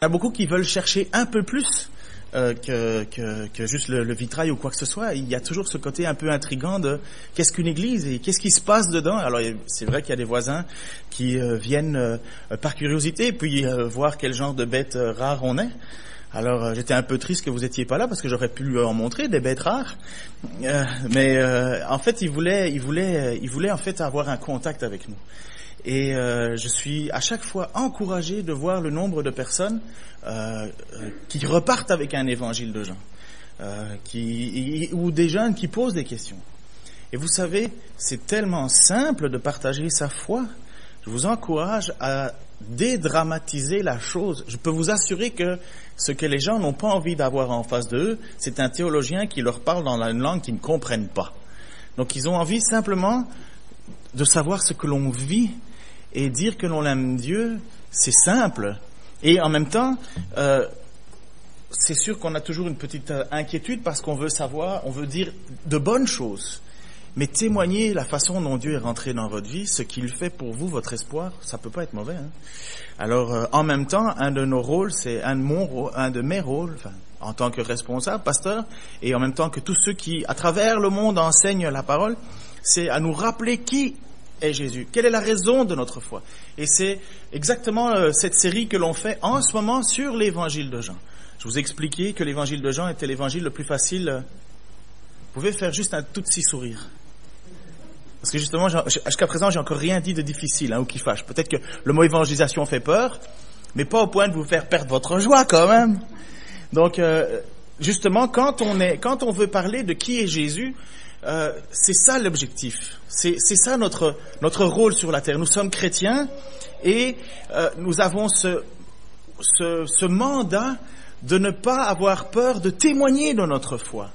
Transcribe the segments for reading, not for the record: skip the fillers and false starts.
Il y a beaucoup qui veulent chercher un peu plus que juste le vitrail ou quoi que ce soit. Il y a toujours ce côté un peu intriguant de qu'est-ce qu'une église et qu'est-ce qui se passe dedans. Alors c'est vrai qu'il y a des voisins qui viennent par curiosité puis voir quel genre de bêtes rares on est. Alors j'étais un peu triste que vous étiez pas là parce que j'aurais pu en montrer des bêtes rares. Mais en fait ils voulaient en fait avoir un contact avec nous. Et je suis à chaque fois encouragé de voir le nombre de personnes qui repartent avec un évangile de Jean, ou des jeunes qui posent des questions. Et vous savez, c'est tellement simple de partager sa foi. Je vous encourage à dédramatiser la chose. Je peux vous assurer que ce que les gens n'ont pas envie d'avoir en face d'eux, c'est un théologien qui leur parle dans une langue qu'ils ne comprennent pas. Donc ils ont envie simplement de savoir ce que l'on vit. Et dire que l'on aime Dieu, c'est simple. Et en même temps, c'est sûr qu'on a toujours une petite inquiétude parce qu'on veut savoir, on veut dire de bonnes choses. Mais témoigner la façon dont Dieu est rentré dans votre vie, ce qu'il fait pour vous, votre espoir, ça peut pas être mauvais. Hein? Alors, en même temps, un de nos rôles, c'est un de mes rôles, en tant que responsable, pasteur, et en même temps que tous ceux qui, à travers le monde, enseignent la parole, c'est à nous rappeler qui est Jésus. Quelle est la raison de notre foi? Et c'est exactement cette série que l'on fait en ce moment sur l'évangile de Jean. Je vous ai expliqué que l'évangile de Jean était l'évangile le plus facile. Vous pouvez faire juste un tout petit sourire. Parce que justement, jusqu'à présent, j'ai encore rien dit de difficile ou qui fâche. Peut-être que le mot évangélisation fait peur, mais pas au point de vous faire perdre votre joie quand même. Donc, justement, quand on veut parler de qui est Jésus, c'est ça l'objectif. C'est ça notre rôle sur la terre. Nous sommes chrétiens et nous avons ce mandat de ne pas avoir peur de témoigner de notre foi.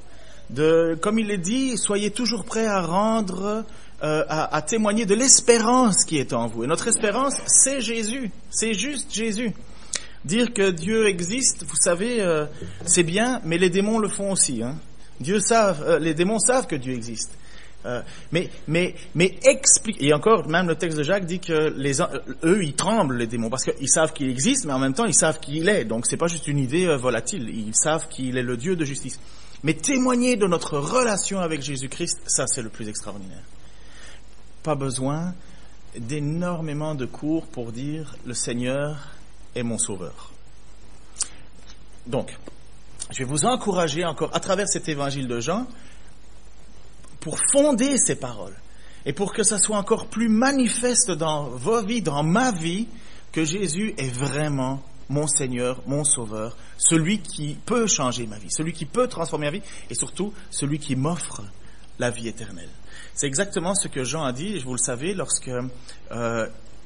Comme il est dit, soyez toujours prêts à rendre, à témoigner de l'espérance qui est en vous. Et notre espérance, c'est Jésus. C'est juste Jésus. Dire que Dieu existe, vous savez, c'est bien, mais les démons le font aussi. Hein. Les démons savent que Dieu existe. Mais explique. Et encore, même le texte de Jacques dit que eux, ils tremblent, les démons, parce qu'ils savent qu'il existe, mais en même temps, ils savent qui il est. Donc, c'est pas juste une idée volatile. Ils savent qu'il est le Dieu de justice. Mais témoigner de notre relation avec Jésus-Christ, ça, c'est le plus extraordinaire. Pas besoin d'énormément de cours pour dire le Seigneur est mon sauveur. Donc, je vais vous encourager encore à travers cet évangile de Jean pour fonder ces paroles et pour que ça soit encore plus manifeste dans vos vies, dans ma vie, que Jésus est vraiment mon Seigneur, mon Sauveur, celui qui peut changer ma vie, celui qui peut transformer ma vie et surtout celui qui m'offre la vie éternelle. C'est exactement ce que Jean a dit, vous le savez, lorsque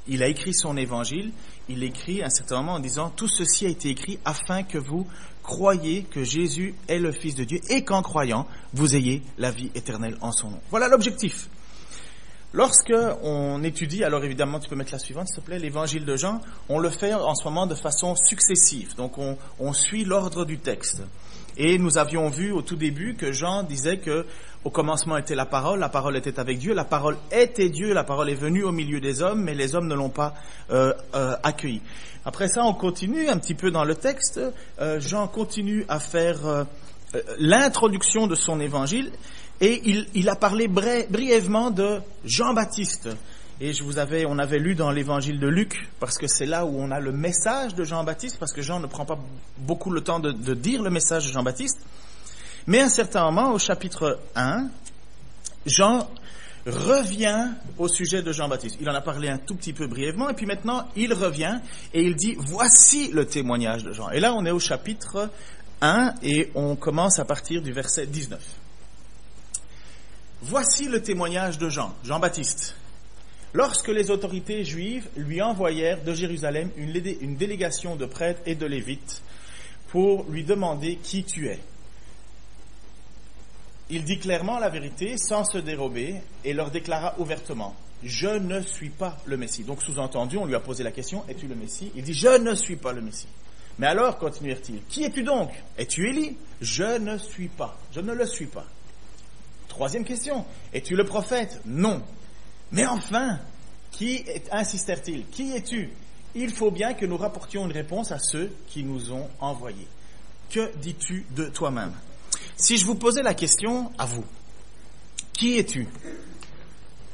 il a écrit son évangile, il écrit à un certain moment en disant « Tout ceci a été écrit afin que vous croyez que Jésus est le Fils de Dieu et qu'en croyant, vous ayez la vie éternelle en son nom. » Voilà l'objectif. Lorsque on étudie, alors évidemment, tu peux mettre la suivante, s'il te plaît, l'évangile de Jean, on le fait en ce moment de façon successive. Donc on suit l'ordre du texte. Et nous avions vu au tout début que Jean disait que au commencement était la parole était avec Dieu, la parole était Dieu, la parole est venue au milieu des hommes, mais les hommes ne l'ont pas accueillie. Après ça, on continue un petit peu dans le texte. Jean continue à faire l'introduction de son évangile et il a parlé brièvement de Jean-Baptiste. Et on avait lu dans l'évangile de Luc, parce que c'est là où on a le message de Jean-Baptiste, parce que Jean ne prend pas beaucoup le temps de dire le message de Jean-Baptiste. Mais à un certain moment, au chapitre 1, Jean revient au sujet de Jean-Baptiste. Il en a parlé un tout petit peu brièvement, et puis maintenant, il revient et il dit « Voici le témoignage de Jean ». Et là, on est au chapitre 1 et on commence à partir du verset 19. « Voici le témoignage de Jean, Jean-Baptiste. Lorsque les autorités juives lui envoyèrent de Jérusalem une délégation de prêtres et de lévites pour lui demander qui tu es. Il dit clairement la vérité sans se dérober et leur déclara ouvertement « Je ne suis pas le Messie ». Donc sous-entendu, on lui a posé la question « Es-tu le Messie ?» Il dit « Je ne suis pas le Messie ». Mais alors, continuèrent-ils, « Qui es-tu donc ? Es-tu Élie ? Je ne suis pas. Je ne le suis pas. » Troisième question, « Es-tu le prophète ? Non. » Mais enfin, insistèrent-ils, qui es-tu ? il faut bien que nous rapportions une réponse à ceux qui nous ont envoyés. Que dis-tu de toi-même? Si je vous posais la question à vous, qui es-tu?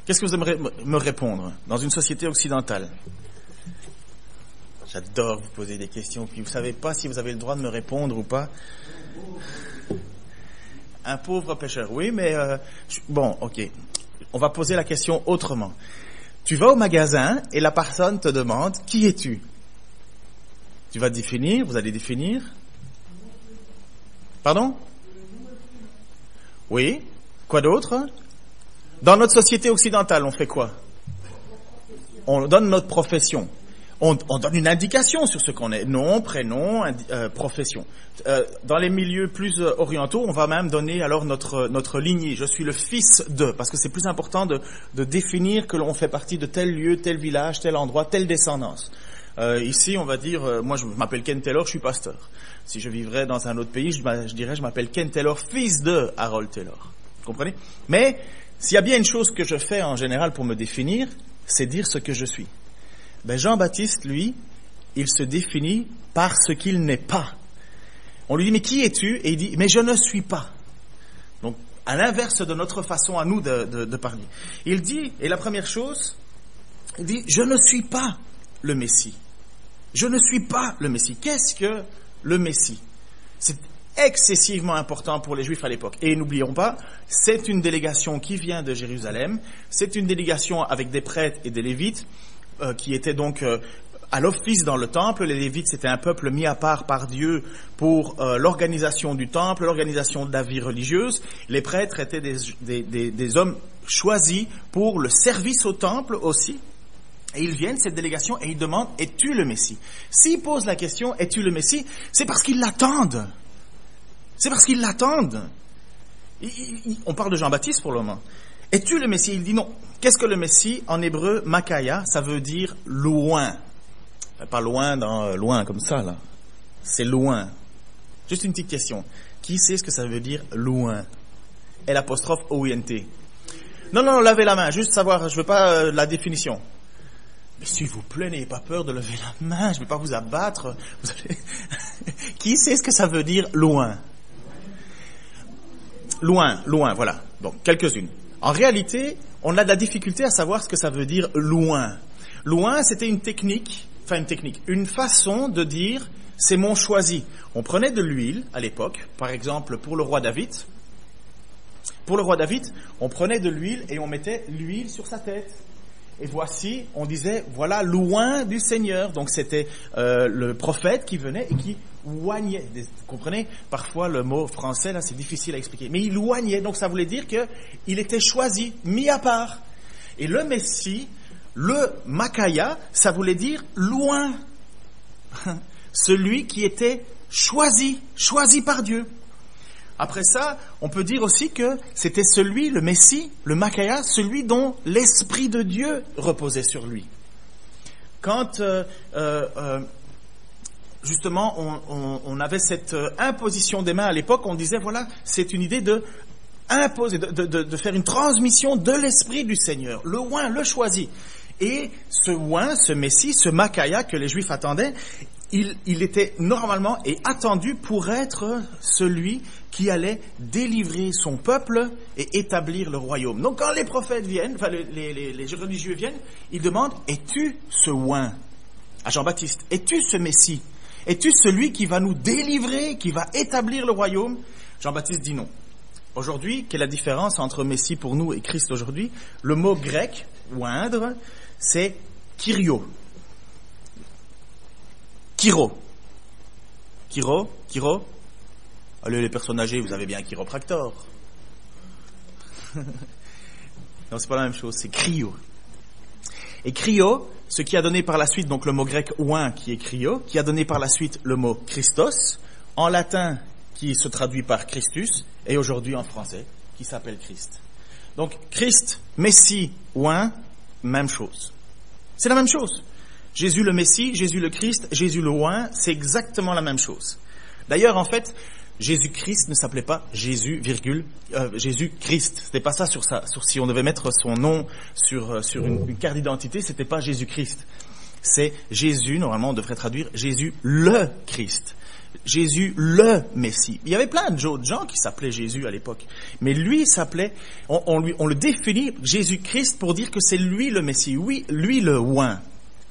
Qu'est-ce que vous aimeriez me répondre dans une société occidentale? J'adore vous poser des questions, puis vous ne savez pas si vous avez le droit de me répondre ou pas. Un pauvre pécheur, oui, mais bon, ok. On va poser la question autrement. Tu vas au magasin et la personne te demande « Qui es-tu » Tu vas définir, vous allez définir. Pardon? Oui. Quoi d'autre? Dans notre société occidentale, on fait quoi? On donne notre profession. On donne une indication sur ce qu'on est. Nom, prénom, profession. Dans les milieux plus orientaux, on va même donner alors notre lignée. Je suis le fils de, parce que c'est plus important de définir que l'on fait partie de tel lieu, tel village, tel endroit, telle descendance. Ici, on va dire, moi je m'appelle Ken Taylor, je suis pasteur. Si je vivrais dans un autre pays, je dirais je m'appelle Ken Taylor, fils de Harold Taylor. Vous comprenez? Mais s'il y a bien une chose que je fais en général pour me définir, c'est dire ce que je suis. Ben Jean-Baptiste, lui, il se définit par ce qu'il n'est pas. On lui dit, mais qui es-tu? Et il dit, mais je ne suis pas. Donc, à l'inverse de notre façon à nous de parler. Il dit, et la première chose, il dit, je ne suis pas le Messie. Je ne suis pas le Messie. Qu'est-ce que le Messie? C'est excessivement important pour les Juifs à l'époque. Et n'oublions pas, c'est une délégation qui vient de Jérusalem. C'est une délégation avec des prêtres et des lévites, qui étaient donc à l'office dans le temple. Les Lévites, c'était un peuple mis à part par Dieu pour l'organisation du temple, l'organisation de la vie religieuse. Les prêtres étaient des hommes choisis pour le service au temple aussi. Et ils viennent, cette délégation, et ils demandent, es-tu le Messie? S'ils posent la question, es-tu le Messie? C'est parce qu'ils l'attendent. C'est parce qu'ils l'attendent. On parle de Jean-Baptiste pour le moment. Es-tu le Messie? Il dit non. Qu'est-ce que le Messie? En hébreu, Makaya, ça veut dire loin. Pas loin dans loin comme ça, là. C'est loin. Juste une petite question. Qui sait ce que ça veut dire loin? L'apostrophe O-I-N-T. Non, lavez la main. Juste savoir, je veux pas la définition. Mais s'il vous plaît, n'ayez pas peur de lever la main. Je ne vais pas vous abattre. Qui sait ce que ça veut dire loin? Loin, voilà. Donc, quelques-unes. En réalité, on a de la difficulté à savoir ce que ça veut dire loin. Loin, c'était une façon de dire c'est mon choisi. On prenait de l'huile à l'époque, par exemple pour le roi David. Pour le roi David, on prenait de l'huile et on mettait l'huile sur sa tête. Et voici, on disait, voilà, loin du Seigneur. Donc c'était le prophète qui venait et qui oignait. Vous comprenez? Parfois le mot français, là, c'est difficile à expliquer. Mais il oignait, donc ça voulait dire qu'il était choisi, mis à part. Et le Messie, le Makaya, ça voulait dire loin. Celui qui était choisi par Dieu. Après ça, on peut dire aussi que c'était celui, le Messie, le Makaya, celui dont l'Esprit de Dieu reposait sur lui. Quand justement on avait cette imposition des mains à l'époque, on disait voilà, c'est une idée de imposer, de faire une transmission de l'Esprit du Seigneur, le oint, le choisi. Et ce oint, ce Messie, ce Makaya que les Juifs attendaient, il était normalement et attendu pour être celui qui allait délivrer son peuple et établir le royaume. Donc quand les prophètes viennent, enfin les religieux viennent, ils demandent, es-tu ce oint? À Jean-Baptiste, es-tu ce Messie? Es-tu celui qui va nous délivrer, qui va établir le royaume? Jean-Baptiste dit non. Aujourd'hui, quelle est la différence entre Messie pour nous et Christ aujourd'hui? Le mot grec, oindre, c'est kyrio. Kyro. Allez, les personnes âgées, vous avez bien un chiropractor. Non, c'est pas la même chose, c'est cryo. Et cryo, ce qui a donné par la suite, donc le mot grec oint qui est cryo, qui a donné par la suite le mot Christos, en latin qui se traduit par Christus, et aujourd'hui en français, qui s'appelle Christ. Donc Christ, Messie, oint, même chose. C'est la même chose. Jésus le Messie, Jésus le Christ, Jésus le oint, c'est exactement la même chose. D'ailleurs, en fait, Jésus-Christ ne s'appelait pas Jésus, Jésus-Christ. C'était pas ça si on devait mettre son nom sur une carte d'identité, c'était pas Jésus-Christ. c'est Jésus, normalement on devrait traduire Jésus le Christ. Jésus le Messie. Il y avait plein d'autres gens qui s'appelaient Jésus à l'époque. Mais lui il s'appelait, on le définit Jésus-Christ pour dire que c'est lui le Messie, oui, lui le oint.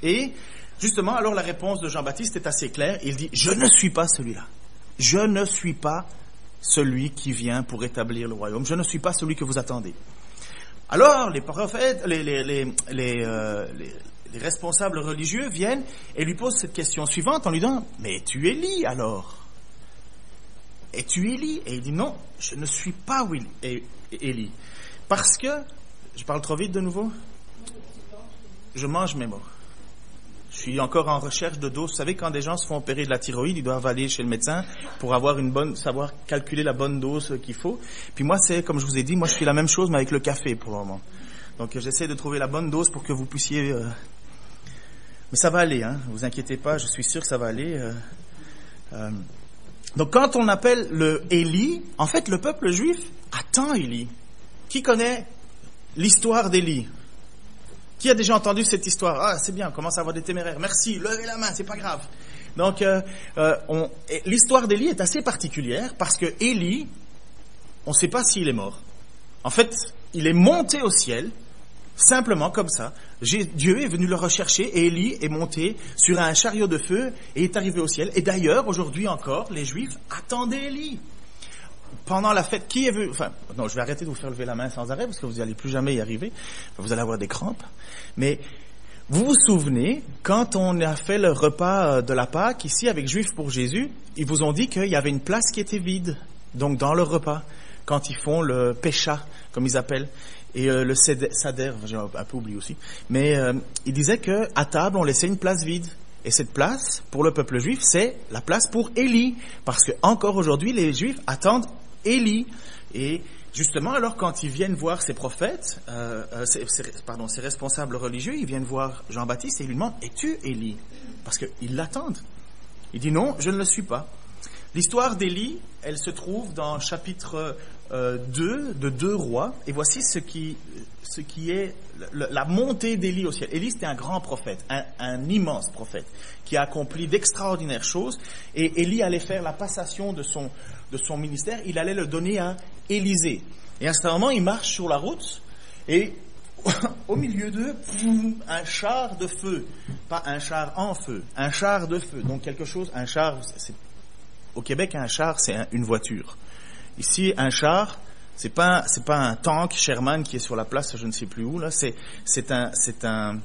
Et justement, alors la réponse de Jean-Baptiste est assez claire. Il dit, je ne suis pas celui-là. Je ne suis pas celui qui vient pour établir le royaume. Je ne suis pas celui que vous attendez. Alors, les prophètes, les responsables religieux viennent et lui posent cette question suivante en lui disant, mais es-tu Élie alors? Es-tu Élie? Et il dit, non, je ne suis pas Élie. Parce que, je parle trop vite de nouveau? Je mange mes mots. Je suis encore en recherche de dose. Vous savez, quand des gens se font opérer de la thyroïde, ils doivent aller chez le médecin pour avoir savoir calculer la bonne dose qu'il faut. Puis moi, c'est, comme je vous ai dit, moi je fais la même chose, mais avec le café pour le moment. Donc j'essaie de trouver la bonne dose pour que vous puissiez... Mais ça va aller, hein. Vous inquiétez pas, je suis sûr que ça va aller. Donc quand on appelle le Élie, en fait, le peuple juif attend Élie. Qui connaît l'histoire d'Élie? Qui a déjà entendu cette histoire? Ah, c'est bien, on commence à avoir des téméraires. Merci, levez la main, c'est pas grave. Donc, l'histoire d'Élie est assez particulière parce que Élie, on ne sait pas s'il est mort. En fait, il est monté au ciel, simplement comme ça. Dieu est venu le rechercher et Élie est monté sur un chariot de feu et est arrivé au ciel. Et d'ailleurs, aujourd'hui encore, les Juifs attendaient Élie. Pendant la fête, qui est venu... Enfin, non, je vais arrêter de vous faire lever la main sans arrêt parce que vous n'allez plus jamais y arriver. Vous allez avoir des crampes. Mais vous vous souvenez, quand on a fait le repas de la Pâque ici avec Juifs pour Jésus, ils vous ont dit qu'il y avait une place qui était vide. Donc dans le repas, quand ils font le pécha, comme ils appellent, et le sader, j'ai un peu oublié aussi. Mais ils disaient qu'à table, on laissait une place vide. Et cette place, pour le peuple juif, c'est la place pour Élie. Parce que encore aujourd'hui, les Juifs attendent Élie. Et justement, alors quand ils viennent voir ces prophètes, ces responsables religieux, ils viennent voir Jean-Baptiste et ils lui demandent, es-tu Élie? Parce qu'ils l'attendent. Il dit non, je ne le suis pas. L'histoire d'Élie, elle se trouve dans chapitre 2 de 2 Rois. Et voici ce qui est la montée d'Élie au ciel. Élie, c'était un grand prophète, un immense prophète, qui a accompli d'extraordinaires choses. Et Élie allait faire la passation de son ministère. Il allait le donner à Élisée. Et à un certain moment, il marche sur la route et au milieu d'eux, un char de feu. Pas un char en feu, un char de feu. Donc quelque chose, un char, au Québec, un char, c'est une voiture. Ici, un char, c'est pas un tank Sherman qui est sur la place, je ne sais plus où, là. C'est un,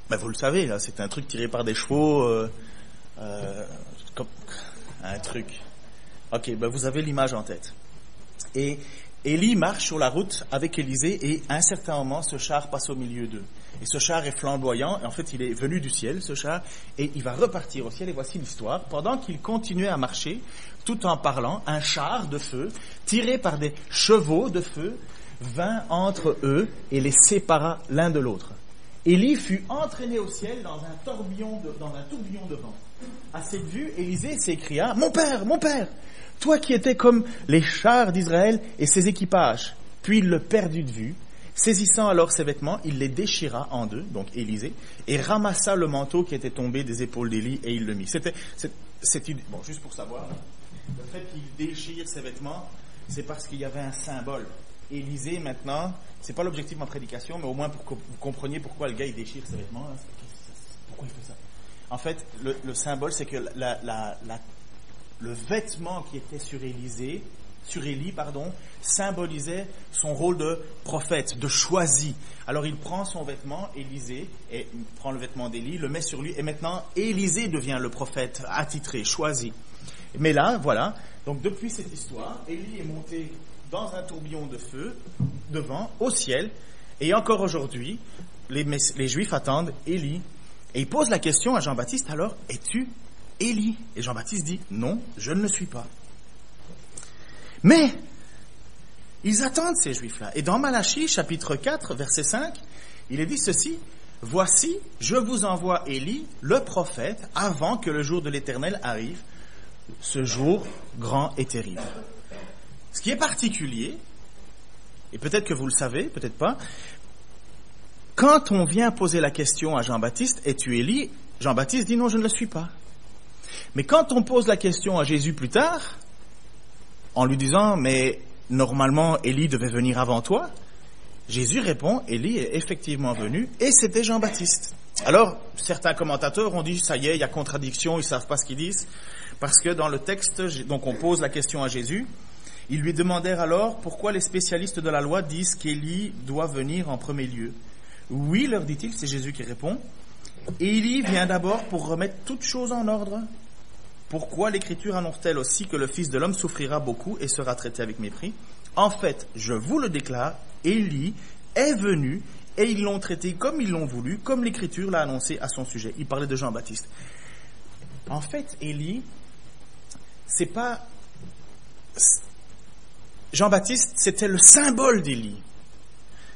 ben vous le savez, là, c'est un truc tiré par des chevaux, un truc. Ok, ben vous avez l'image en tête. Et Élie marche sur la route avec Élisée et à un certain moment, ce char passe au milieu d'eux. Et ce char est flamboyant, et en fait, il est venu du ciel, ce char, et il va repartir au ciel, et voici l'histoire. Pendant qu'il continuait à marcher, tout en parlant, un char de feu, tiré par des chevaux de feu, vint entre eux et les sépara l'un de l'autre. Élie fut entraîné au ciel dans un tourbillon de vent. À cette vue, Élisée s'écria, « Mon père, toi qui étais comme les chars d'Israël et ses équipages. » Puis il le perdit de vue. Saisissant alors ses vêtements, il les déchira en deux, donc Élisée, et ramassa le manteau qui était tombé des épaules d'Élie et il le mit. Bon, juste pour savoir, le fait qu'il déchire ses vêtements, c'est parce qu'il y avait un symbole. Élisée, maintenant, c'est pas l'objectif de ma prédication, mais au moins pour que vous compreniez pourquoi le gars il déchire ses vêtements. Pourquoi il fait ça? En fait, le symbole, c'est que le vêtement qui était sur Élie, symbolisait son rôle de prophète, de choisi. Alors il prend son vêtement, Élisée, et il prend le vêtement d'Élie, le met sur lui, et maintenant Élisée devient le prophète attitré, choisi. Mais là, voilà, donc depuis cette histoire, Élie est monté dans un tourbillon de feu, devant, au ciel, et encore aujourd'hui, les Juifs attendent Élie, et ils posent la question à Jean-Baptiste, alors, es-tu Élie? Et Jean-Baptiste dit, non, je ne le suis pas. Mais, ils attendent ces Juifs-là. Et dans Malachie, chapitre 4, verset 5, il est dit ceci, « Voici, je vous envoie Élie, le prophète, avant que le jour de l'Éternel arrive, ce jour grand et terrible. » Ce qui est particulier, et peut-être que vous le savez, peut-être pas, quand on vient poser la question à Jean-Baptiste, es-tu Élie? Jean-Baptiste dit non, je ne le suis pas. Mais quand on pose la question à Jésus plus tard, en lui disant, mais normalement Élie devait venir avant toi, Jésus répond, Élie est effectivement venu et c'était Jean-Baptiste. Alors, certains commentateurs ont dit, ça y est, il y a contradiction, ils ne savent pas ce qu'ils disent, parce que dans le texte, donc on pose la question à Jésus, ils lui demandèrent alors pourquoi les spécialistes de la loi disent qu'Élie doit venir en premier lieu. Oui, leur dit-il, c'est Jésus qui répond, Élie vient d'abord pour remettre toutes choses en ordre. Pourquoi l'Écriture annonce-t-elle aussi que le Fils de l'homme souffrira beaucoup et sera traité avec mépris? En fait, je vous le déclare, Élie est venu et ils l'ont traité comme ils l'ont voulu, comme l'Écriture l'a annoncé à son sujet. Il parlait de Jean-Baptiste. En fait, Élie, c'est pas... Jean-Baptiste, c'était le symbole d'Élie.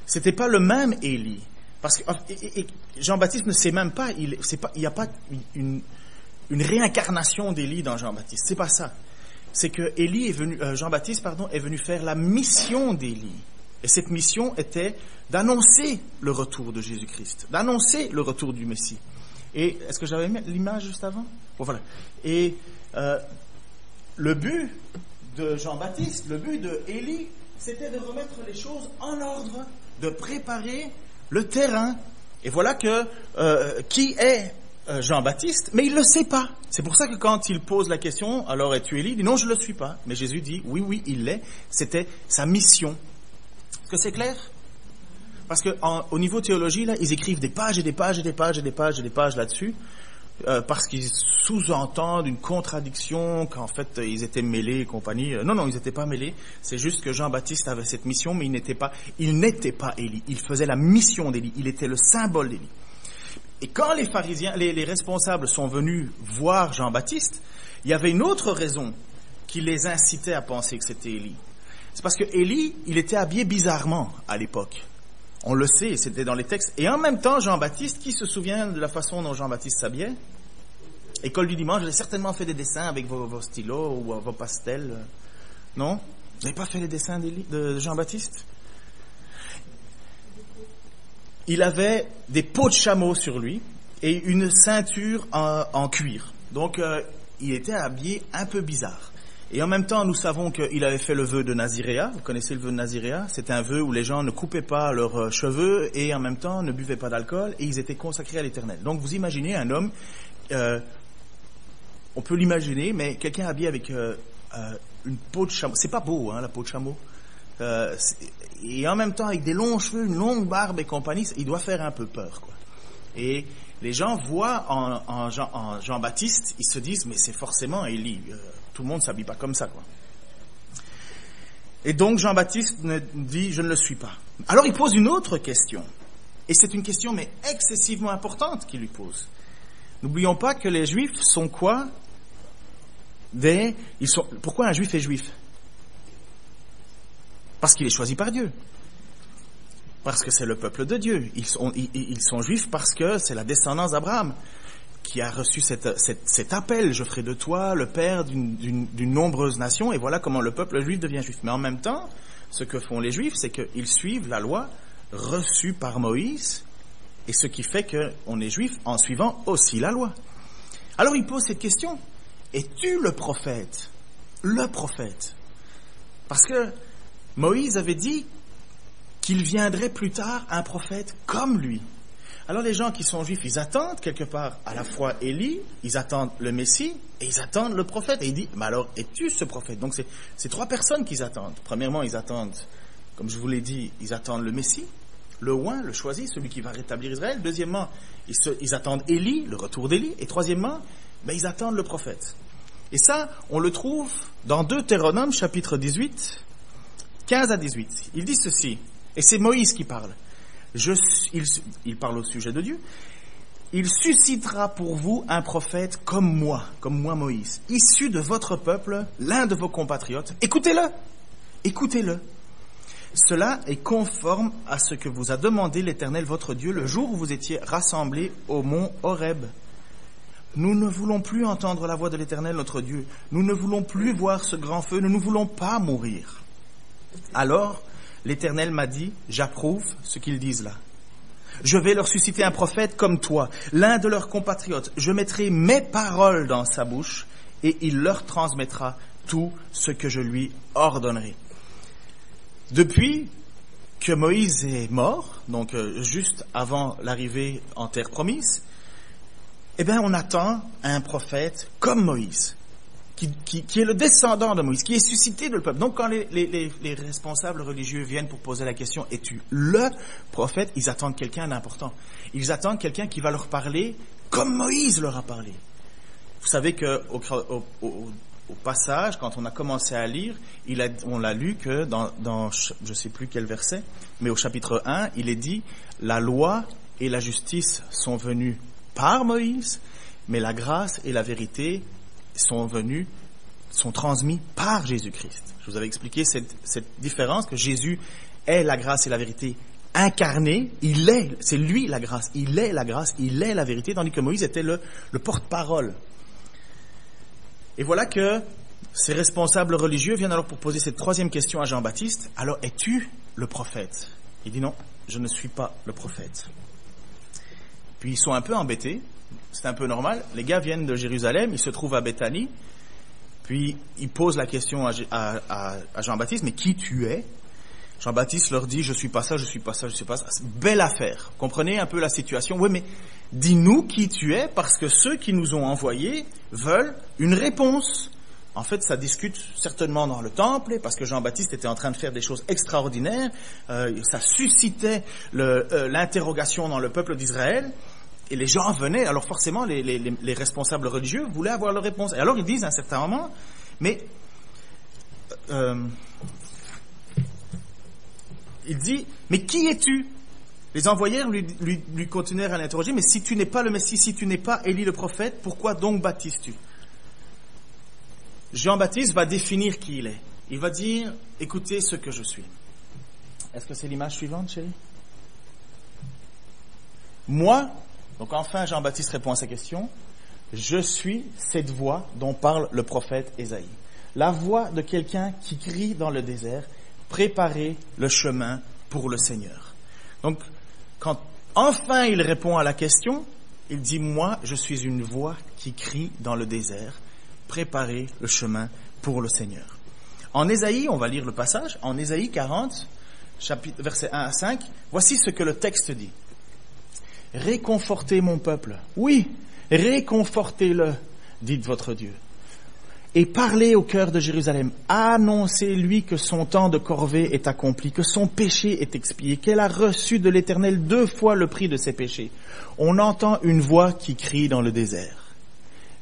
C'était pas le même Élie. Parce que Jean-Baptiste ne sait même pas, il n'y a pas une réincarnation d'Élie dans Jean-Baptiste. C'est pas ça. C'est que Jean-Baptiste est venu faire la mission d'Élie. Et cette mission était d'annoncer le retour de Jésus-Christ, d'annoncer le retour du Messie. Et est-ce que j'avais mis l'image juste avant? Bon, voilà. Et le but de Jean-Baptiste, le but de Élie, c'était de remettre les choses en ordre, de préparer le terrain. Et voilà que qui est Jean-Baptiste, mais il ne le sait pas. C'est pour ça que quand il pose la question, alors es-tu Élie? Il dit non, je ne le suis pas. Mais Jésus dit oui, il l'est. C'était sa mission. Est-ce que c'est clair? Parce que au niveau théologie, là, ils écrivent des pages et des pages et des pages et des pages et des pages là-dessus, parce qu'ils sous-entendent une contradiction, qu'en fait ils étaient mêlés et compagnie. Non, ils n'étaient pas mêlés. C'est juste que Jean-Baptiste avait cette mission, mais il n'était pas Élie. Il faisait la mission d'Élie. Il était le symbole d'Élie. Et quand les pharisiens, les responsables sont venus voir Jean-Baptiste, il y avait une autre raison qui les incitait à penser que c'était Élie. C'est parce que Élie, il était habillé bizarrement à l'époque. On le sait, c'était dans les textes. Et en même temps, Jean-Baptiste, qui se souvient de la façon dont Jean-Baptiste s'habillait? École du dimanche, vous avez certainement fait des dessins avec vos stylos ou vos pastels. Non? Vous n'avez pas fait les dessins de Jean-Baptiste? Il avait des peaux de chameau sur lui et une ceinture en cuir. Donc, il était habillé un peu bizarre. Et en même temps, nous savons qu'il avait fait le vœu de Naziréa. Vous connaissez le vœu de Naziréa? C'est un vœu où les gens ne coupaient pas leurs cheveux et en même temps ne buvaient pas d'alcool et ils étaient consacrés à l'Éternel. Donc vous imaginez un homme, on peut l'imaginer, mais quelqu'un habillé avec une peau de chameau. C'est pas beau, hein, la peau de chameau. Et en même temps avec des longs cheveux, une longue barbe et compagnie, il doit faire un peu peur, quoi. Et les gens voient en Jean-Baptiste, ils se disent, mais c'est forcément Élie. Tout le monde ne s'habille pas comme ça, quoi. Et donc Jean-Baptiste dit, je ne le suis pas. Alors il pose une autre question. Et c'est une question, mais excessivement importante qu'il lui pose. N'oublions pas que les Juifs sont quoi? Pourquoi un Juif est Juif? Parce qu'il est choisi par Dieu. Parce que c'est le peuple de Dieu. Ils sont Juifs parce que c'est la descendance d'Abraham qui a reçu cet appel, je ferai de toi le père d'une nombreuse nation, et voilà comment le peuple juif devient juif. Mais en même temps, ce que font les Juifs, c'est qu'ils suivent la loi reçue par Moïse, et ce qui fait qu'on est juif en suivant aussi la loi. Alors il pose cette question, es-tu le prophète? Le prophète. Parce que Moïse avait dit qu'il viendrait plus tard un prophète comme lui. Alors les gens qui sont juifs, ils attendent quelque part à la fois Élie, ils attendent le Messie et ils attendent le prophète. Et il dit, mais alors es-tu ce prophète? Donc c'est trois personnes qu'ils attendent. Premièrement, ils attendent, comme je vous l'ai dit, ils attendent le Messie, le oint, le choisi, celui qui va rétablir Israël. Deuxièmement, ils attendent Élie, le retour d'Élie. Et troisièmement, ils attendent le prophète. Et ça, on le trouve dans Deutéronome, chapitre 18, 15 à 18. Il dit ceci, et c'est Moïse qui parle. Il parle au sujet de Dieu. Il suscitera pour vous un prophète comme moi Moïse, issu de votre peuple, l'un de vos compatriotes. Écoutez-le. Cela est conforme à ce que vous a demandé l'Éternel votre Dieu le jour où vous étiez rassemblés au mont Horeb. Nous ne voulons plus entendre la voix de l'Éternel notre Dieu. Nous ne voulons plus voir ce grand feu. Nous ne voulons pas mourir. Alors, l'Éternel m'a dit, j'approuve ce qu'ils disent là. Je vais leur susciter un prophète comme toi, l'un de leurs compatriotes. Je mettrai mes paroles dans sa bouche et il leur transmettra tout ce que je lui ordonnerai. Depuis que Moïse est mort, donc juste avant l'arrivée en terre promise, on attend un prophète comme Moïse, qui est le descendant de Moïse, qui est suscité de le peuple. Donc quand les responsables religieux viennent pour poser la question, es-tu le prophète? Ils attendent quelqu'un d'important. Ils attendent quelqu'un qui va leur parler comme Moïse leur a parlé. Vous savez que au passage, quand on a commencé à lire, on l'a lu que dans je ne sais plus quel verset, mais au chapitre 1, il est dit « La loi et la justice sont venues par Moïse, mais la grâce et la vérité sont transmis par Jésus-Christ. » Je vous avais expliqué cette différence, que Jésus est la grâce et la vérité incarnée. C'est lui la grâce, il est la grâce, il est la vérité, tandis que Moïse était le porte-parole. Et voilà que ces responsables religieux viennent alors pour poser cette troisième question à Jean-Baptiste. Alors, es-tu le prophète? Il dit non, je ne suis pas le prophète. Puis ils sont un peu embêtés, c'est un peu normal. Les gars viennent de Jérusalem, ils se trouvent à Béthanie, puis ils posent la question à Jean-Baptiste, mais qui tu es? Jean-Baptiste leur dit, je suis pas ça, je suis pas ça, je suis pas ça. Belle affaire. Comprenez un peu la situation. Oui, mais dis-nous qui tu es, parce que ceux qui nous ont envoyés veulent une réponse. En fait, ça discute certainement dans le temple, parce que Jean-Baptiste était en train de faire des choses extraordinaires. Ça suscitait l'interrogation dans le peuple d'Israël. Et les gens venaient, alors forcément, les responsables religieux voulaient avoir leur réponse. Et alors ils disent à un certain moment, mais... il dit, mais qui es-tu? Les envoyés lui continuèrent à l'interroger, mais si tu n'es pas le Messie, si tu n'es pas Élie le prophète, pourquoi donc baptises-tu? Jean-Baptiste va définir qui il est. Il va dire, écoutez ce que je suis. Est-ce que c'est l'image suivante, chérie? Moi, donc enfin Jean-Baptiste répond à sa question, je suis cette voix dont parle le prophète Ésaïe. La voix de quelqu'un qui crie dans le désert, préparez le chemin pour le Seigneur. Donc, quand enfin il répond à la question, il dit, moi, je suis une voix qui crie dans le désert, préparez le chemin pour le Seigneur. En Ésaïe, on va lire le passage, en Ésaïe 40, versets 1 à 5, voici ce que le texte dit. Réconfortez mon peuple, oui, réconfortez-le, dit votre Dieu. Et parlez au cœur de Jérusalem, annoncez-lui que son temps de corvée est accompli, que son péché est expié, qu'elle a reçu de l'Éternel 2 fois le prix de ses péchés. On entend une voix qui crie dans le désert.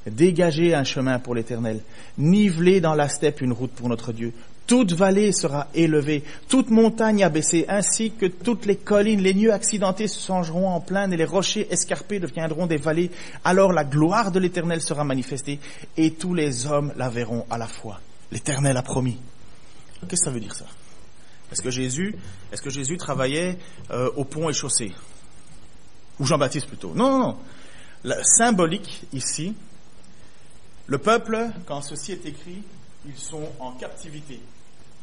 Dégagez un chemin pour l'Éternel, nivelez dans la steppe une route pour notre Dieu. Toute vallée sera élevée, toute montagne abaissée, ainsi que toutes les collines, les lieux accidentés se changeront en plaines et les rochers escarpés deviendront des vallées. Alors la gloire de l'Éternel sera manifestée et tous les hommes la verront à la fois. L'Éternel a promis. Qu'est-ce que ça veut dire ça? Est-ce que Jésus travaillait au pont et chaussée? Ou Jean-Baptiste plutôt? Non. La symbolique ici, le peuple, quand ceci est écrit, ils sont en captivité.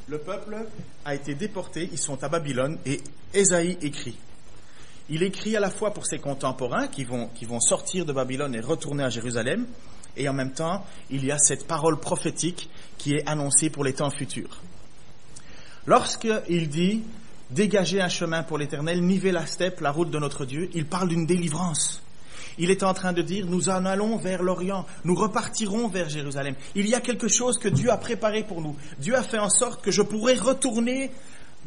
Le peuple a été déporté, ils sont à Babylone, et Ésaïe écrit. Il écrit à la fois pour ses contemporains qui vont sortir de Babylone et retourner à Jérusalem, et en même temps, il y a cette parole prophétique qui est annoncée pour les temps futurs. Lorsqu'il dit « Dégagez un chemin pour l'Éternel, nivez la steppe, la route de notre Dieu », il parle d'une délivrance. Il est en train de dire, nous en allons vers l'Orient, nous repartirons vers Jérusalem. Il y a quelque chose que Dieu a préparé pour nous. Dieu a fait en sorte que je pourrai retourner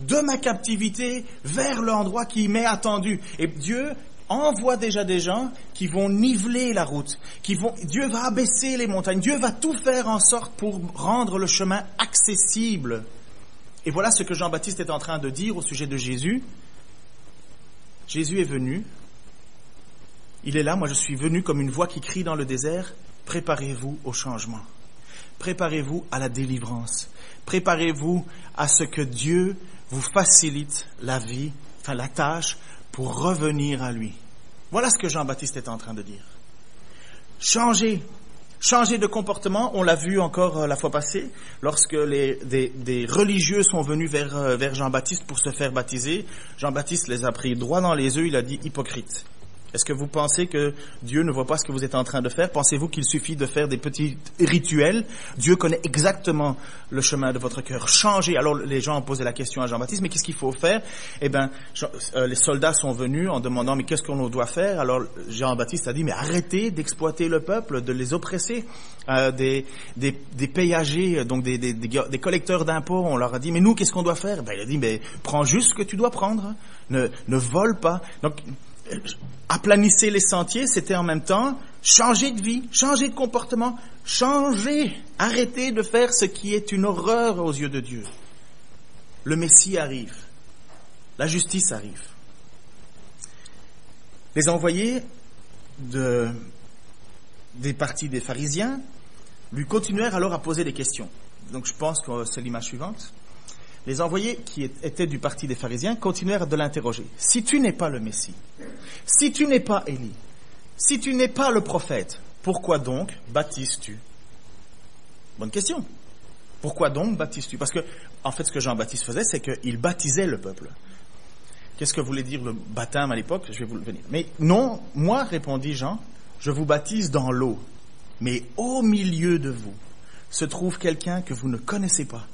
de ma captivité vers l'endroit qui m'est attendu. Et Dieu envoie déjà des gens qui vont niveler la route. Dieu va abaisser les montagnes. Dieu va tout faire en sorte pour rendre le chemin accessible. Et voilà ce que Jean-Baptiste est en train de dire au sujet de Jésus. Jésus est venu. Il est là, moi je suis venu comme une voix qui crie dans le désert, préparez-vous au changement, préparez-vous à la délivrance, préparez-vous à ce que Dieu vous facilite la vie, la tâche pour revenir à lui. Voilà ce que Jean-Baptiste est en train de dire. Changez Changer de comportement, on l'a vu encore la fois passée, lorsque des religieux sont venus vers Jean-Baptiste pour se faire baptiser. Jean-Baptiste les a pris droit dans les yeux, il a dit « hypocrite ». Est-ce que vous pensez que Dieu ne voit pas ce que vous êtes en train de faire? Pensez-vous qu'il suffit de faire des petits rituels? Dieu connaît exactement le chemin de votre cœur. Changez. Alors les gens ont posé la question à Jean-Baptiste, mais qu'est-ce qu'il faut faire? Eh bien, les soldats sont venus en demandant, mais qu'est-ce qu'on doit faire? Alors Jean-Baptiste a dit, mais arrêtez d'exploiter le peuple, de les oppresser. Des payagers, donc des collecteurs d'impôts, on leur a dit, mais nous, qu'est-ce qu'on doit faire? Ben, il a dit, mais prends juste ce que tu dois prendre. Ne vole pas. Donc, aplanissez les sentiers, c'était en même temps changer de vie, changer de comportement, arrêtez de faire ce qui est une horreur aux yeux de Dieu. Le Messie arrive, la justice arrive. Les envoyés des partis des pharisiens lui continuèrent alors à poser des questions. Donc je pense que c'est l'image suivante. Les envoyés qui étaient du parti des pharisiens continuèrent de l'interroger. Si tu n'es pas le Messie, si tu n'es pas Élie, si tu n'es pas le prophète, pourquoi donc baptises-tu? Bonne question. Pourquoi donc baptises-tu? Parce que, en fait, ce que Jean-Baptiste faisait, c'est qu'il baptisait le peuple. Qu'est-ce que voulait dire le baptême à l'époque? Je vais vous le venir. Mais non, moi, répondit Jean, je vous baptise dans l'eau. Mais au milieu de vous se trouve quelqu'un que vous ne connaissez pas.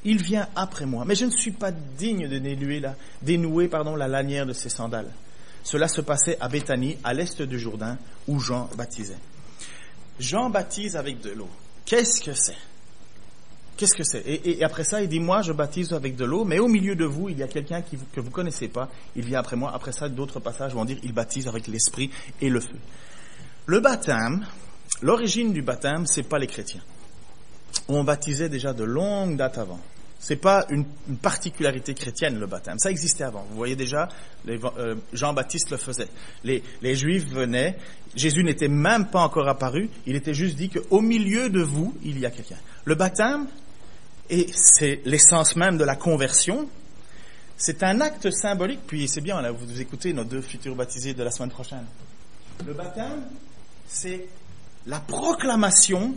Il vient après moi, mais je ne suis pas digne de dénouer la lanière de ses sandales. Cela se passait à Béthanie, à l'est du Jourdain, où Jean baptisait. Jean baptise avec de l'eau. Qu'est-ce que c'est? Qu'est-ce que c'est? Et après ça, il dit, moi, je baptise avec de l'eau, mais au milieu de vous, il y a quelqu'un que vous connaissez pas. Il vient après moi. Après ça, d'autres passages vont dire, il baptise avec l'esprit et le feu. Le baptême, l'origine du baptême, c'est pas les chrétiens. On baptisait déjà de longue date avant. C'est pas une particularité chrétienne, le baptême. Ça existait avant. Vous voyez déjà, Jean-Baptiste le faisait. Les Juifs venaient, Jésus n'était même pas encore apparu, il était juste dit qu'au milieu de vous, il y a quelqu'un. Le baptême, et c'est l'essence même de la conversion, c'est un acte symbolique, puis c'est bien, là, vous écoutez nos 2 futurs baptisés de la semaine prochaine. Le baptême, c'est la proclamation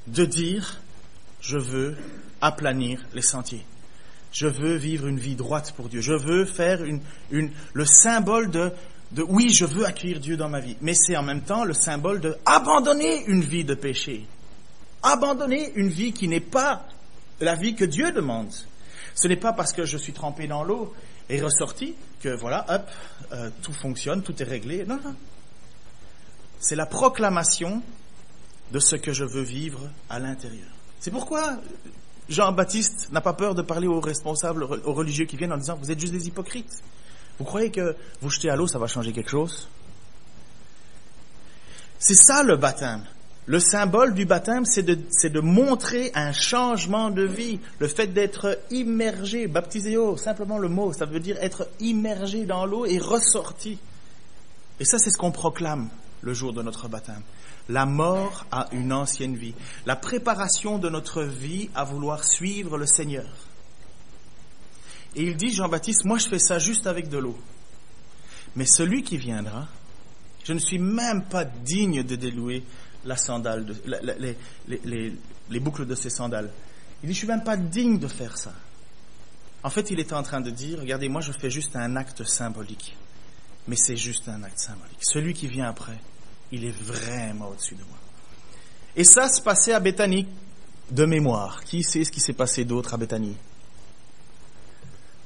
de dire « je veux aplanir les sentiers. Je veux vivre une vie droite pour Dieu. Je veux faire le symbole de oui, je veux accueillir Dieu dans ma vie. » Mais c'est en même temps le symbole de abandonner une vie de péché. Abandonner une vie qui n'est pas la vie que Dieu demande. Ce n'est pas parce que je suis trempé dans l'eau et ressorti que voilà, hop, tout fonctionne, tout est réglé. Non, non. C'est la proclamation de ce que je veux vivre à l'intérieur. C'est pourquoi Jean-Baptiste n'a pas peur de parler aux responsables, aux religieux qui viennent en disant « vous êtes juste des hypocrites. Vous croyez que vous jeter à l'eau, ça va changer quelque chose ?» C'est ça le baptême. Le symbole du baptême, c'est de montrer un changement de vie. Le fait d'être immergé, baptiséo, simplement le mot, ça veut dire être immergé dans l'eau et ressorti. Et ça, c'est ce qu'on proclame le jour de notre baptême. La mort à une ancienne vie. La préparation de notre vie à vouloir suivre le Seigneur. Et il dit, Jean-Baptiste, moi je fais ça juste avec de l'eau. Mais celui qui viendra, je ne suis même pas digne de délouer la sandale, les boucles de ses sandales. Il dit, je suis même pas digne de faire ça. En fait, il est en train de dire, regardez, moi je fais juste un acte symbolique. Mais c'est juste un acte symbolique. Celui qui vient après, il est vraiment au-dessus de moi. Et ça se passait à Béthanie, de mémoire. Qui sait ce qui s'est passé d'autre à Béthanie?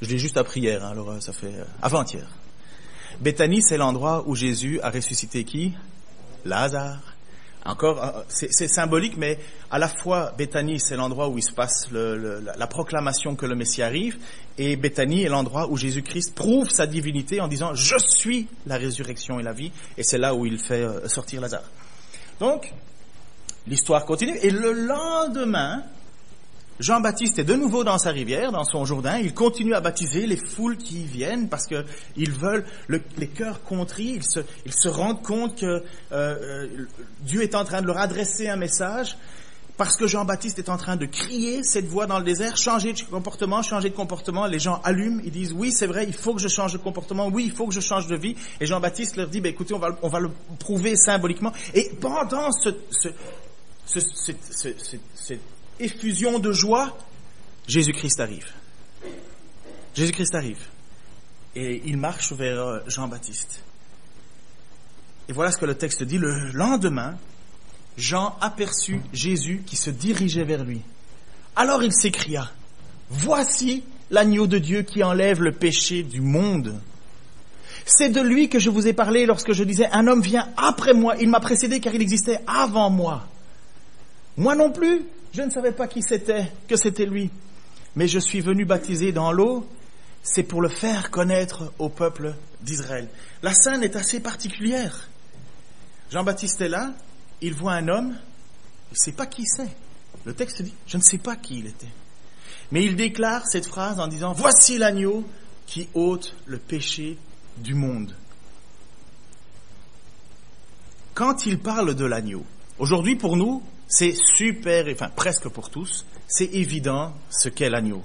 Je l'ai juste appris hier, hein, alors ça fait avant-hier. Béthanie, c'est l'endroit où Jésus a ressuscité qui? Lazare. Encore, c'est symbolique, mais à la fois, Béthanie, c'est l'endroit où il se passe la proclamation que le Messie arrive, et Béthanie est l'endroit où Jésus-Christ prouve sa divinité en disant « Je suis la résurrection et la vie », et c'est là où il fait sortir Lazare. Donc, l'histoire continue, et le lendemain, Jean-Baptiste est de nouveau dans sa rivière, dans son Jourdain. Il continue à baptiser les foules qui viennent parce que ils veulent les cœurs contris. Ils se rendent compte que Dieu est en train de leur adresser un message parce que Jean-Baptiste est en train de crier cette voix dans le désert. Changer de comportement. Les gens allument. Ils disent oui, c'est vrai, il faut que je change de comportement. Oui, il faut que je change de vie. Et Jean-Baptiste leur dit écoutez, on va le prouver symboliquement. Et pendant cette effusion de joie, Jésus-Christ arrive. Jésus-Christ arrive. Et il marche vers Jean-Baptiste. Et voilà ce que le texte dit. Le lendemain, Jean aperçut Jésus qui se dirigeait vers lui. Alors il s'écria, « Voici l'agneau de Dieu qui enlève le péché du monde. C'est de lui que je vous ai parlé lorsque je disais, un homme vient après moi, il m'a précédé car il existait avant moi. Moi non plus, je ne savais pas qui c'était, que c'était lui. Mais je suis venu baptiser dans l'eau, c'est pour le faire connaître au peuple d'Israël. » La scène est assez particulière. Jean-Baptiste est là, il voit un homme, il ne sait pas qui c'est. Le texte dit, je ne sais pas qui il était. Mais il déclare cette phrase en disant, « Voici l'agneau qui ôte le péché du monde. » Quand il parle de l'agneau, aujourd'hui pour nous, c'est super, enfin presque pour tous, c'est évident ce qu'est l'agneau.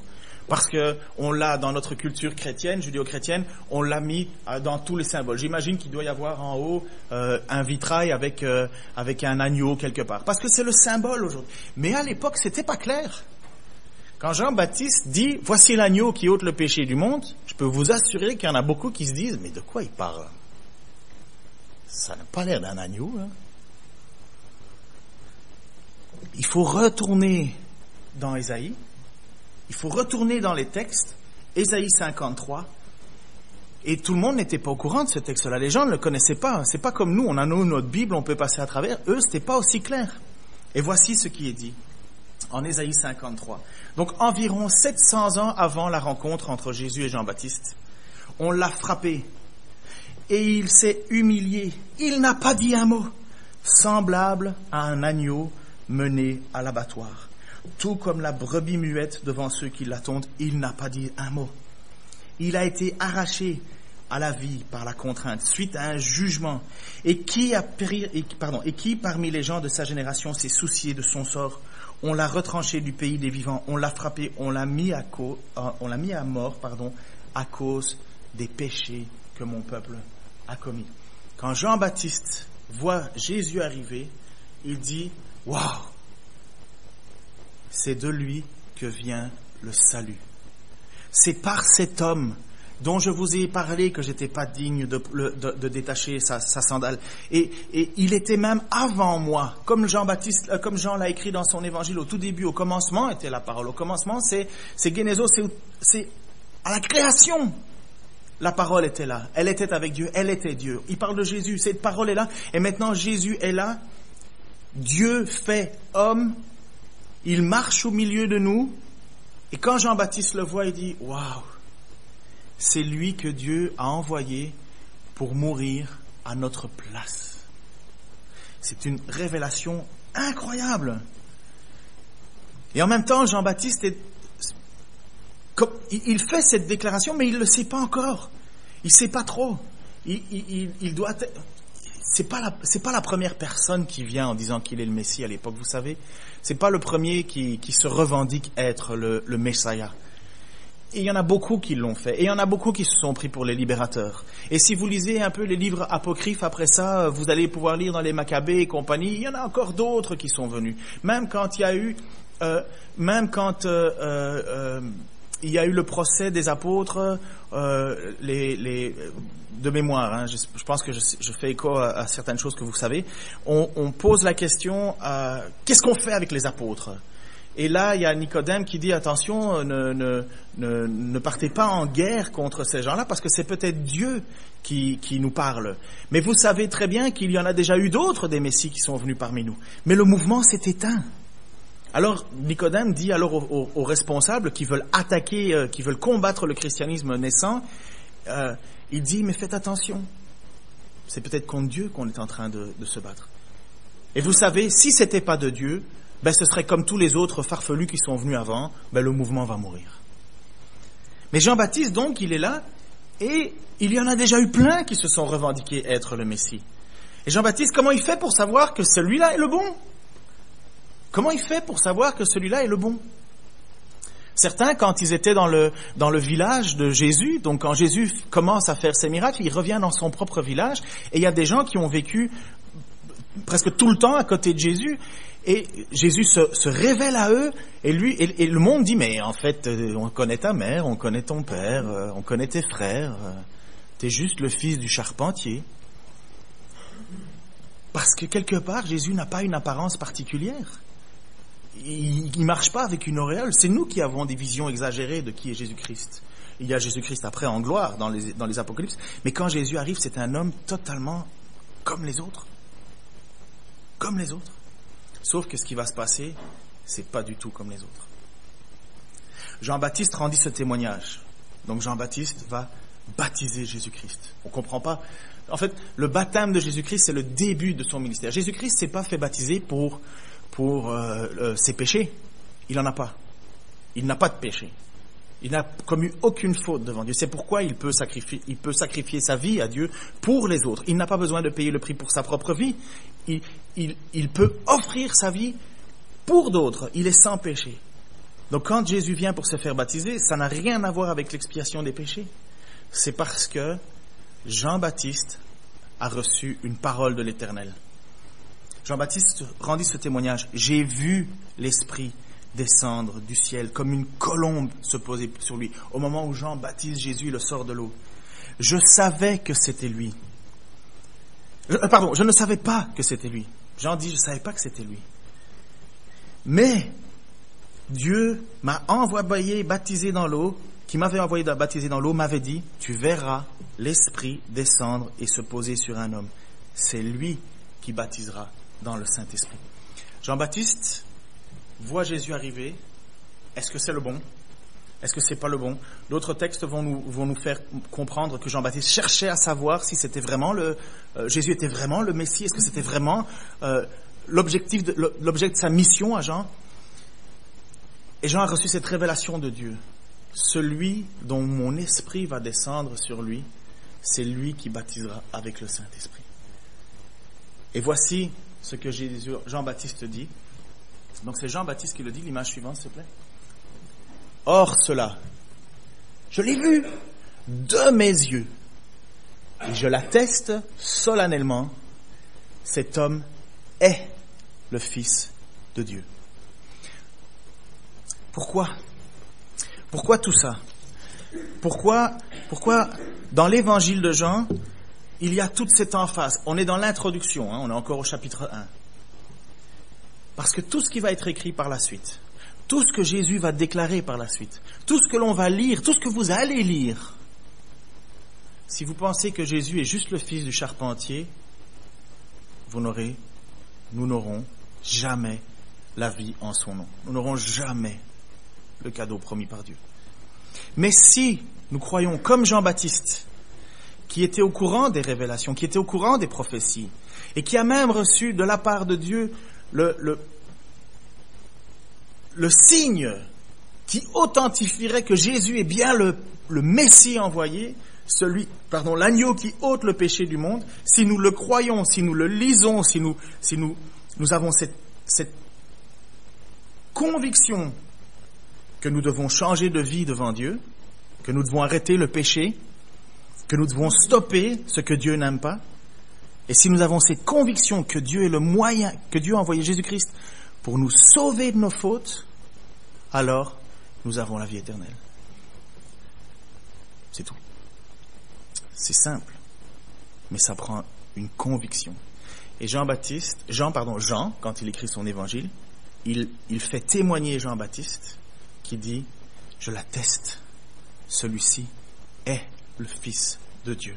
Parce que on l'a dans notre culture chrétienne, judéo-chrétienne, on l'a mis dans tous les symboles. J'imagine qu'il doit y avoir en haut un vitrail avec un agneau quelque part. Parce que c'est le symbole aujourd'hui. Mais à l'époque, c'était pas clair. Quand Jean-Baptiste dit « Voici l'agneau qui ôte le péché du monde », je peux vous assurer qu'il y en a beaucoup qui se disent « Mais de quoi il parle ? Ça n'a pas l'air d'un agneau. Hein. » Il faut retourner dans Ésaïe, il faut retourner dans les textes, Ésaïe 53, et tout le monde n'était pas au courant de ce texte-là. Les gens ne le connaissaient pas. C'est pas comme nous, on a notre Bible, on peut passer à travers. Eux, c'était pas aussi clair. Et voici ce qui est dit en Ésaïe 53. Donc environ 700 ans avant la rencontre entre Jésus et Jean-Baptiste, on l'a frappé et il s'est humilié. Il n'a pas dit un mot, semblable à un agneau mené à l'abattoir. Tout comme la brebis muette devant ceux qui l'attendent, il n'a pas dit un mot. Il a été arraché à la vie par la contrainte, suite à un jugement. Et qui parmi les gens de sa génération s'est soucié de son sort? On l'a retranché du pays des vivants, on l'a frappé, on l'a mis à mort, à cause des péchés que mon peuple a commis. Quand Jean-Baptiste voit Jésus arriver, il dit, « Waouh! C'est de lui que vient le salut. C'est par cet homme dont je vous ai parlé que j'étais pas digne de détacher sa sandale. Et il était même avant moi, comme Jean l'a écrit dans son évangile au tout début, au commencement était la parole. Au commencement, c'est Génésis, c'est à la création. La parole était là, elle était avec Dieu, elle était Dieu. Il parle de Jésus, cette parole est là, et maintenant Jésus est là. Dieu fait homme, il marche au milieu de nous, et quand Jean-Baptiste le voit, il dit, « Waouh, c'est lui que Dieu a envoyé pour mourir à notre place. » C'est une révélation incroyable. Et en même temps, Jean-Baptiste il fait cette déclaration, mais il ne le sait pas encore. Il ne sait pas trop. Il doit... C'est pas la première personne qui vient en disant qu'il est le Messie à l'époque, vous savez. C'est pas le premier qui se revendique être le Messia. Et il y en a beaucoup qui l'ont fait. Et il y en a beaucoup qui se sont pris pour les libérateurs. Et si vous lisez un peu les livres apocryphes après ça, vous allez pouvoir lire dans les Maccabées et compagnie, il y en a encore d'autres qui sont venus. Même quand il y a eu le procès des apôtres, de mémoire, hein, je pense que je fais écho à certaines choses que vous savez, on pose la question, qu'est-ce qu'on fait avec les apôtres? Et là, il y a Nicodème qui dit, attention, ne partez pas en guerre contre ces gens-là, parce que c'est peut-être Dieu qui nous parle. Mais vous savez très bien qu'il y en a déjà eu d'autres des messies qui sont venus parmi nous. Mais le mouvement s'est éteint. Alors, Nicodème dit alors aux responsables qui veulent qui veulent combattre le christianisme naissant, il dit, mais faites attention. C'est peut-être contre Dieu qu'on est en train de se battre. Et vous savez, si c'était pas de Dieu, ce serait comme tous les autres farfelus qui sont venus avant, le mouvement va mourir. Mais Jean-Baptiste, donc, il est là, et il y en a déjà eu plein qui se sont revendiqués être le Messie. Et Jean-Baptiste, comment il fait pour savoir que celui-là est le bon? Comment il fait pour savoir que celui-là est le bon? Certains, quand ils étaient dans le village de Jésus, donc quand Jésus commence à faire ses miracles, il revient dans son propre village, et il y a des gens qui ont vécu presque tout le temps à côté de Jésus, Et Jésus se révèle à eux, et le monde dit, mais en fait, on connaît ta mère, on connaît ton père, on connaît tes frères, t'es juste le fils du charpentier. Parce que quelque part, Jésus n'a pas une apparence particulière. Il marche pas avec une auréole. C'est nous qui avons des visions exagérées de qui est Jésus-Christ. Il y a Jésus-Christ après en gloire dans les Apocalypses. Mais quand Jésus arrive, c'est un homme totalement comme les autres. Comme les autres. Sauf que ce qui va se passer, c'est pas du tout comme les autres. Jean-Baptiste rendit ce témoignage. Donc Jean-Baptiste va baptiser Jésus-Christ. On comprend pas. En fait, le baptême de Jésus-Christ, c'est le début de son ministère. Jésus-Christ s'est pas fait baptiser pour ses péchés. Il n'en a pas. Il n'a pas de péché. Il n'a commis aucune faute devant Dieu. C'est pourquoi il peut sacrifier sa vie à Dieu pour les autres. Il n'a pas besoin de payer le prix pour sa propre vie. Il peut offrir sa vie pour d'autres. Il est sans péché. Donc quand Jésus vient pour se faire baptiser, ça n'a rien à voir avec l'expiation des péchés. C'est parce que Jean-Baptiste a reçu une parole de l'Éternel. Jean-Baptiste rendit ce témoignage. J'ai vu l'Esprit descendre du ciel comme une colombe se poser sur lui. Au moment où Jean baptise Jésus, il le sort de l'eau. Je savais que c'était lui. Je ne savais pas que c'était lui. Jean dit, je ne savais pas que c'était lui. Mais Dieu m'a envoyé baptiser dans l'eau, qui m'avait envoyé baptiser dans l'eau, m'avait dit, tu verras l'Esprit descendre et se poser sur un homme. C'est lui qui baptisera dans le Saint-Esprit. Jean-Baptiste voit Jésus arriver. Est-ce que c'est le bon? Est-ce que c'est pas le bon? D'autres textes vont nous faire comprendre que Jean-Baptiste cherchait à savoir si c'était vraiment Jésus était vraiment le Messie. Est-ce que c'était vraiment l'objet de sa mission à Jean? Et Jean a reçu cette révélation de Dieu. Celui dont mon esprit va descendre sur lui, c'est lui qui baptisera avec le Saint-Esprit. Et voici ce que Jean-Baptiste dit. Donc c'est Jean-Baptiste qui le dit. L'image suivante, s'il te plaît. Or cela, je l'ai vu de mes yeux, et je l'atteste solennellement, cet homme est le Fils de Dieu. Pourquoi? Pourquoi tout ça? Pourquoi dans l'évangile de Jean, il y a toute cette emphase? On est dans l'introduction, on est encore au chapitre 1. Parce que tout ce qui va être écrit par la suite, tout ce que Jésus va déclarer par la suite, tout ce que l'on va lire, tout ce que vous allez lire, si vous pensez que Jésus est juste le fils du charpentier, nous n'aurons jamais la vie en son nom. Nous n'aurons jamais le cadeau promis par Dieu. Mais si nous croyons comme Jean-Baptiste, qui était au courant des révélations, qui était au courant des prophéties, et qui a même reçu de la part de Dieu le signe qui authentifierait que Jésus est bien le Messie envoyé, l'agneau qui ôte le péché du monde, si nous le croyons, si nous le lisons, si nous avons cette conviction que nous devons changer de vie devant Dieu, que nous devons arrêter le péché, que nous devons stopper ce que Dieu n'aime pas, et si nous avons cette conviction que Dieu est le moyen, que Dieu a envoyé Jésus-Christ pour nous sauver de nos fautes, alors nous avons la vie éternelle. C'est tout. C'est simple, mais ça prend une conviction. Et Jean, quand il écrit son évangile, il fait témoigner Jean-Baptiste qui dit, je l'atteste, celui-ci est le Fils de Dieu.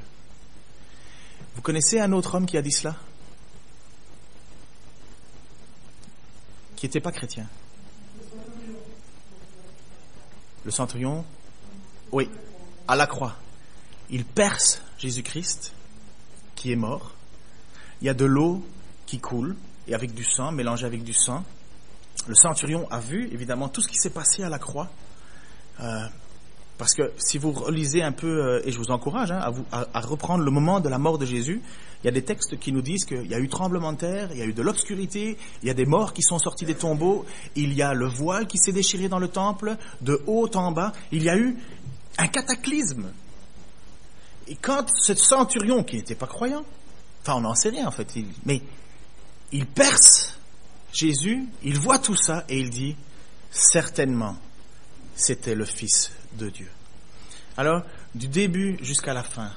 Vous connaissez un autre homme qui a dit cela? Qui n'était pas chrétien. Le centurion, oui, à la croix. Il perce Jésus-Christ, qui est mort. Il y a de l'eau qui coule, et avec du sang, mélangé avec du sang. Le centurion a vu, évidemment, tout ce qui s'est passé à la croix. Parce que si vous relisez un peu, et je vous encourage à reprendre le moment de la mort de Jésus, il y a des textes qui nous disent qu'il y a eu tremblement de terre, il y a eu de l'obscurité, il y a des morts qui sont sortis des tombeaux, il y a le voile qui s'est déchiré dans le temple, de haut en bas, il y a eu un cataclysme. Et quand ce centurion, qui n'était pas croyant, enfin on n'en sait rien en fait, mais il perce Jésus, il voit tout ça et il dit, certainement, c'était le Fils de Dieu. Alors, du début jusqu'à la fin,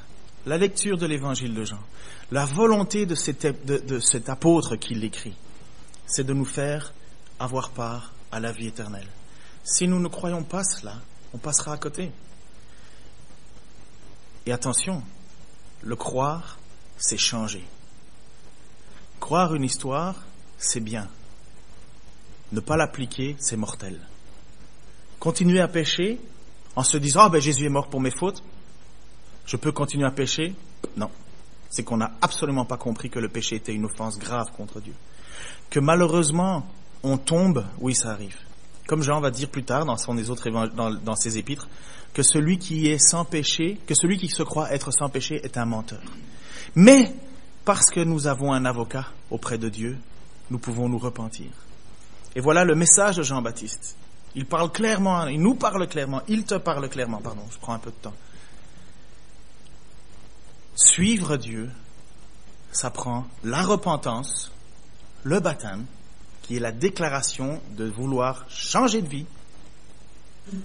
la lecture de l'évangile de Jean, la volonté de cet apôtre qui l'écrit, c'est de nous faire avoir part à la vie éternelle. Si nous ne croyons pas cela, on passera à côté. Et attention, le croire, c'est changer. Croire une histoire, c'est bien. Ne pas l'appliquer, c'est mortel. Continuer à pécher en se disant « Jésus est mort pour mes fautes, je peux continuer à pécher ?» Non, c'est qu'on n'a absolument pas compris que le péché était une offense grave contre Dieu. Que malheureusement, on tombe, oui, ça arrive. Comme Jean va dire plus tard dans ses épîtres, que celui qui est sans péché, que celui qui se croit être sans péché est un menteur. Mais, parce que nous avons un avocat auprès de Dieu, nous pouvons nous repentir. Et voilà le message de Jean-Baptiste. Il parle clairement, il nous parle clairement, il te parle clairement, je prends un peu de temps. Suivre Dieu, ça prend la repentance, le baptême, qui est la déclaration de vouloir changer de vie.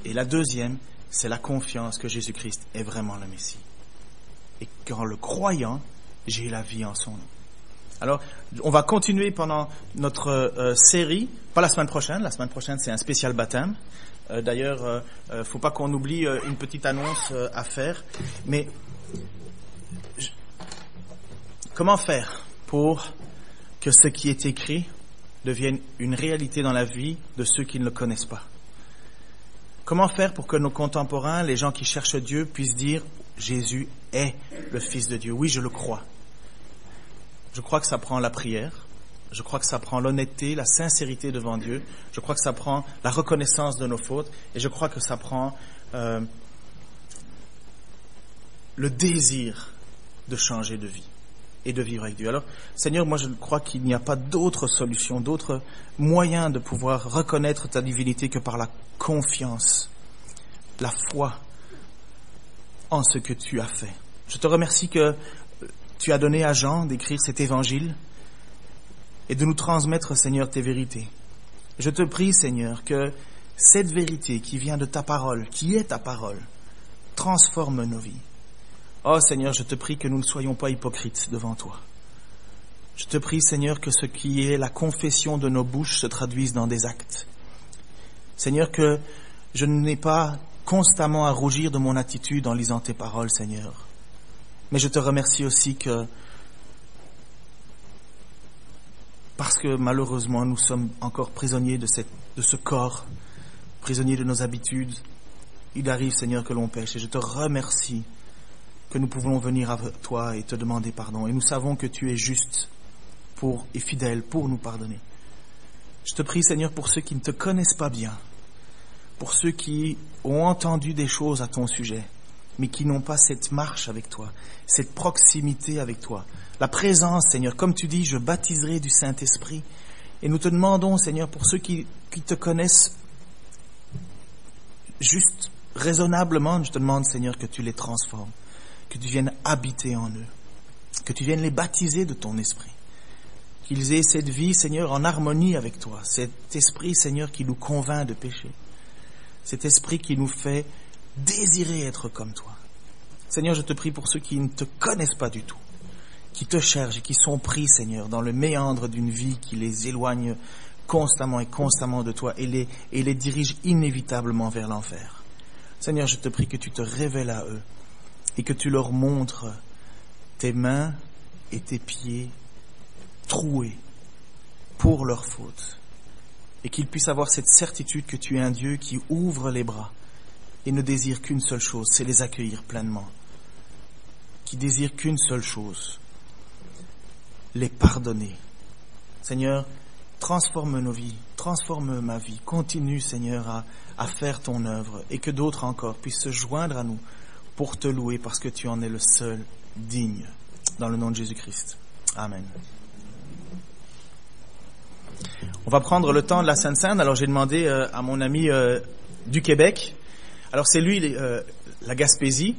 Et la deuxième, c'est la confiance que Jésus-Christ est vraiment le Messie. Et qu'en le croyant, j'ai la vie en son nom. Alors, on va continuer pendant notre série, pas la semaine prochaine c'est un spécial baptême. D'ailleurs, faut pas qu'on oublie une petite annonce à faire. Mais comment faire pour que ce qui est écrit devienne une réalité dans la vie de ceux qui ne le connaissent pas? Comment faire pour que nos contemporains, les gens qui cherchent Dieu, puissent dire « Jésus est le Fils de Dieu ». Oui, je le crois. Je crois que ça prend la prière. Je crois que ça prend l'honnêteté, la sincérité devant Dieu. Je crois que ça prend la reconnaissance de nos fautes. Et je crois que ça prend le désir de changer de vie et de vivre avec Dieu. Alors, Seigneur, moi je crois qu'il n'y a pas d'autre solution, d'autre moyen de pouvoir reconnaître ta divinité que par la confiance, la foi en ce que tu as fait. Je te remercie que tu as donné à Jean d'écrire cet évangile et de nous transmettre, Seigneur, tes vérités. Je te prie, Seigneur, que cette vérité qui vient de ta parole, qui est ta parole, transforme nos vies. Oh Seigneur, je te prie que nous ne soyons pas hypocrites devant toi. Je te prie, Seigneur, que ce qui est la confession de nos bouches se traduise dans des actes. Seigneur, que je n'ai pas constamment à rougir de mon attitude en lisant tes paroles, Seigneur. Mais je te remercie aussi que, parce que malheureusement nous sommes encore prisonniers de ce corps, prisonniers de nos habitudes, il arrive, Seigneur, que l'on pêche. Et je te remercie que nous pouvons venir à toi et te demander pardon. Et nous savons que tu es juste et fidèle pour nous pardonner. Je te prie, Seigneur, pour ceux qui ne te connaissent pas bien, pour ceux qui ont entendu des choses à ton sujet, mais qui n'ont pas cette marche avec toi, cette proximité avec toi. La présence, Seigneur, comme tu dis, je baptiserai du Saint-Esprit. Et nous te demandons, Seigneur, pour ceux qui te connaissent juste, raisonnablement, je te demande, Seigneur, que tu les transformes, que tu viennes habiter en eux, que tu viennes les baptiser de ton esprit, qu'ils aient cette vie, Seigneur, en harmonie avec toi, cet esprit, Seigneur, qui nous convainc de pécher, cet esprit qui nous fait désirer être comme toi. Seigneur, je te prie pour ceux qui ne te connaissent pas du tout, qui te cherchent et qui sont pris, Seigneur, dans le méandre d'une vie qui les éloigne constamment de toi et les dirige inévitablement vers l'enfer. Seigneur, je te prie que tu te révèles à eux et que tu leur montres tes mains et tes pieds troués pour leurs fautes et qu'ils puissent avoir cette certitude que tu es un Dieu qui ouvre les bras et ne désire qu'une seule chose, c'est les accueillir pleinement, qui désire qu'une seule chose, les pardonner. Seigneur, transforme nos vies, transforme ma vie, continue, Seigneur, à faire ton œuvre et que d'autres encore puissent se joindre à nous pour te louer parce que tu en es le seul digne. Dans le nom de Jésus-Christ. Amen. On va prendre le temps de la Sainte Seine. Alors j'ai demandé à mon ami du Québec. Alors c'est lui, la Gaspésie.